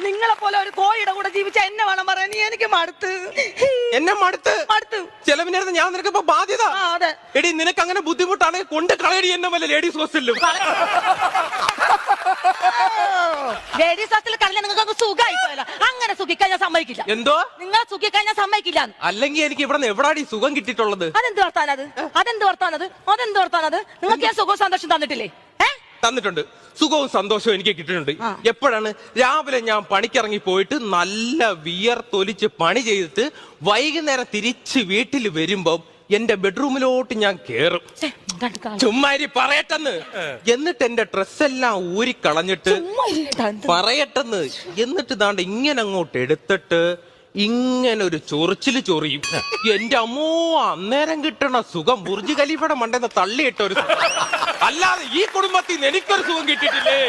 നിങ്ങളെ പോലെ ഒരു കോഴിയുടെ കൂടെ ജീവിച്ച എന്നെ വേണം പറയാൻ. നീ എനിക്ക് മടുത്ത്. എന്നെ മടുത്ത് മടുത്ത് ചെലവിനായിരുന്നു ഞാൻ നിനക്ക് ഇപ്പൊ ബാധ്യത. അതെ. എടി നിനക്ക് അങ്ങനെ ബുദ്ധിമുട്ടാണെങ്കിൽ കൊണ്ട് കളയടി എന്നെ വല്ല ലേഡീസ് ഹോസ്റ്റലിലും. ലേഡീസ് ഹോസ്റ്റലിൽ കളഞ്ഞ നിങ്ങൾക്ക് സുഖമായി പോയല്ലോ. അങ്ങനെ സുഖിക്കാൻ ഞാൻ സമ്മതിക്കില്ല. എന്തോ നിങ്ങളെ സുഖിക്കാൻ ഞാൻ സമ്മതിക്കില്ല. അല്ലെങ്കിൽ എനിക്ക് ഇവിടെ എവിടാടി സുഖം കിട്ടിയിട്ടുള്ളത്? അതെന്ത് വർത്താനത്? അതെന്ത് വർത്താനത്? അതെന്ത് വർത്താനത്? നിങ്ങൾക്ക് ഞാൻ സുഖവും സന്തോഷം തന്നിട്ടില്ലേ? തന്നിട്ടുണ്ട്. സുഖവും സന്തോഷവും എനിക്ക് കിട്ടിയിട്ടുണ്ട്. എപ്പോഴാണ്? രാവിലെ ഞാൻ പണിക്കിറങ്ങി പോയിട്ട് നല്ല വിയർത്തൊലിച്ച് പണി ചെയ്തിട്ട് വൈകുന്നേരം തിരിച്ച് വീട്ടിൽ വരുമ്പോ എന്റെ ബെഡ്റൂമിലോട്ട് ഞാൻ കേറും. ചുമ്മാരി പറയട്ടെന്ന്. എന്നിട്ട് എന്റെ ഡ്രസ്സെല്ലാം ഊരിക്കളഞ്ഞിട്ട് പറയട്ടെന്ന്. എന്നിട്ട് ദാണ്ട് ഇങ്ങനെ അങ്ങോട്ട് എടുത്തിട്ട് ഇങ്ങനെ ഒരു ചൊറിച്ചില് ചൊറിയും. എന്റെ അമ്മോ, അന്നേരം കിട്ടണ സുഖം ബുർജ് ഖലീഫയുടെ മണ്ടെന്ന് തള്ളിയിട്ട ഒരു സുഖം. അല്ലാതെ ഈ കുടുംബത്തിൽ നിന്ന് എനിക്കൊരു സുഖം കിട്ടിയിട്ടില്ലേ.